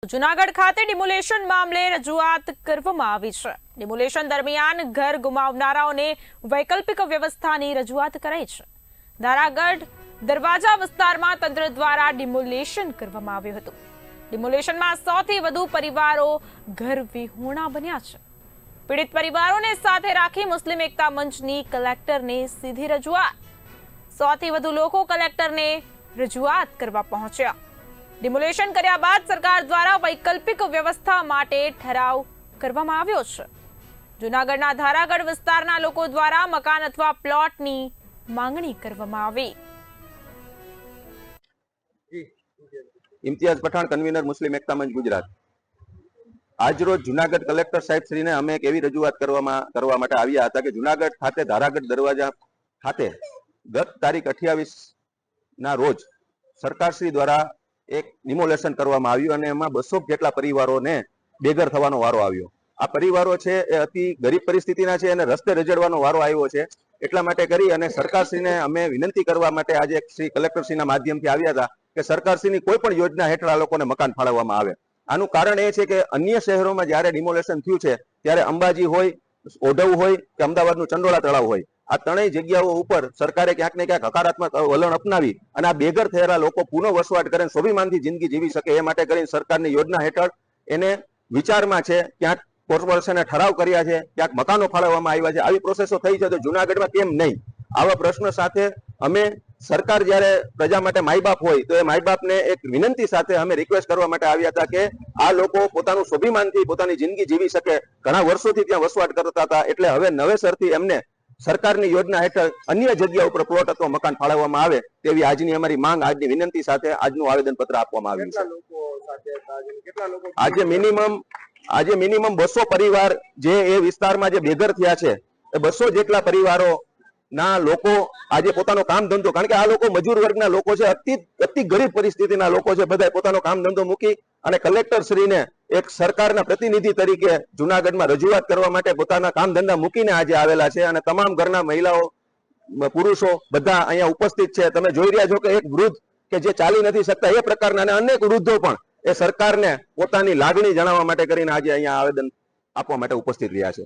જૂનાગઢ ખાતે ડિમોલેશન મામલે રજૂઆત કરવામાં આવી છે। ડિમોલેશન દરમિયાન ઘર ગુમાવનારાઓને વૈકલ્પિક વ્યવસ્થાની રજૂઆત કરાઈ છે। ધારાગઢ દરવાજા વિસ્તારમાં તંત્ર દ્વારા ડિમોલેશન કરવામાં આવ્યું હતું। ડિમોલેશનમાં 100 થી વધુ પરિવારો ઘર વિહોણા બન્યા છે। પીડિત પરિવારોને સાથે રાખી મુસ્લિમ એકતા મંચની કલેક્ટરને સીધી રજૂઆત। 100 થી વધુ લોકો કલેક્ટરને રજૂઆત કરવા પહોંચ્યા। ડિમોલેશન કર્યા બાદ સરકાર દ્વારા વૈકલ્પિક વ્યવસ્થા માટે ઠરાવ કરવામાં આવ્યો છે। જૂનાગઢના ધારાગઢ વિસ્તારના લોકો દ્વારા મકાન અથવા પ્લોટની માંગણી કરવામાં આવી। ઇમ્તિયાઝ પઠાણ, કન્વીનર મુસ્લિમ એકતા મંચ ગુજરાત। આજરોજ જૂનાગઢ કલેક્ટર સાહેબ શ્રીને અમે એક એવી રજૂઆત કરવા માટે આવ્યા હતા કે જૂનાગઢ ખાતે ધારાગઢ દરવાજા ખાતે ગત તારીખ 28 ના રોજ સરકારશ્રી દ્વારા એક ડિમોલેશન કરવામાં આવ્યું અને એમાં 200 જેટલા પરિવારોને બેઘર થવાનો વારો આવ્યો। આ પરિવારો છે એ અતિ ગરીબ પરિસ્થિતિના છે અને રસ્તે રજડવાનો વારો આવ્યો છે। એટલા માટે કરી અને સરકારશ્રીને અમે વિનંતી કરવા માટે આજે શ્રી કલેક્ટરશ્રીના માધ્યમથી આવ્યા હતા કે સરકારશ્રીની કોઈ પણ યોજના હેઠળ આ લોકોને મકાન ફાળવવામાં આવે। આનું કારણ એ છે કે અન્ય શહેરોમાં જ્યારે ડિમોલેશન થયું છે ત્યારે અંબાજી હોય, ઓઢવ હોય કે અમદાવાદનું ચંડોળા તળાવ હોય, આ ત્રણેય જગ્યાઓ ઉપર સરકારે ક્યાંક ને ક્યાંક હકારાત્મક વલણ અપનાવી અને આ બેઘર થયેલા લોકો પુનઃ વસવાટ કરે, સ્વાભિમાનથી જિંદગી જીવી શકે એ માટે કરીને સરકારની યોજના હેઠળ એને વિચારમાં છે। ક્યાંક કોર્પોરેશને ઠરાવ કર્યા છે, ક્યાંક મકાનો ફાળવવામાં આવ્યા છે। આવી પ્રોસેસો થઈ છે તો જૂનાગઢમાં કેમ નહીં? આવા પ્રશ્ન સાથે અમે સરકાર જ્યારે પ્રજા માટે માય બાપ હોય તો એ માય બાપને એક વિનંતી સાથે અમે રિક્વેસ્ટ કરવા માટે આવ્યા હતા કે આ લોકો પોતાનું સ્વાભિમાનથી પોતાની જિંદગી જીવી શકે। ઘણા વર્ષોથી ત્યાં વસવાટ કરતા હતા, એટલે હવે નવેસરથી એમને સરકારની યોજના હેઠળ અન્ય જગ્યા ઉપર પ્લોટ અથવા મકાન ફાળવવામાં આવે તેવી આજની અમારી માંગ, આજની વિનંતી સાથે આજનું આવેદનપત્ર આપવામાં આવ્યું છે। આજે મિનિમમ 200 પરિવાર જે એ વિસ્તારમાં જે બેઘર થયા છે એ 200 જેટલા પરિવારો ના લોકો આજે પોતાનો કામ ધંધો, કારણ કે આ લોકો મજૂર વર્ગના લોકો છે, અતિ ગરીબ પરિસ્થિતિના લોકો છે, બધા પોતાનો કામ ધંધો મૂકી અને કલેક્ટર શ્રીને એક સરકારના પ્રતિનિધિ તરીકે જૂનાગઢમાં રજૂઆત કરવા માટે પોતાના કામ ધંધા મૂકીને આજે આવેલા છે અને તમામ ઘરના મહિલાઓ, પુરુષો બધા અહીંયા ઉપસ્થિત છે। તમે જોઈ રહ્યા છો કે એક વૃદ્ધ કે જે ચાલી નથી શકતા એ પ્રકારના અને અનેક વૃદ્ધો પણ એ સરકારને પોતાની લાગણી જણાવવા માટે કરીને આજે અહીંયા આવેદન આપવા માટે ઉપસ્થિત રહ્યા છે।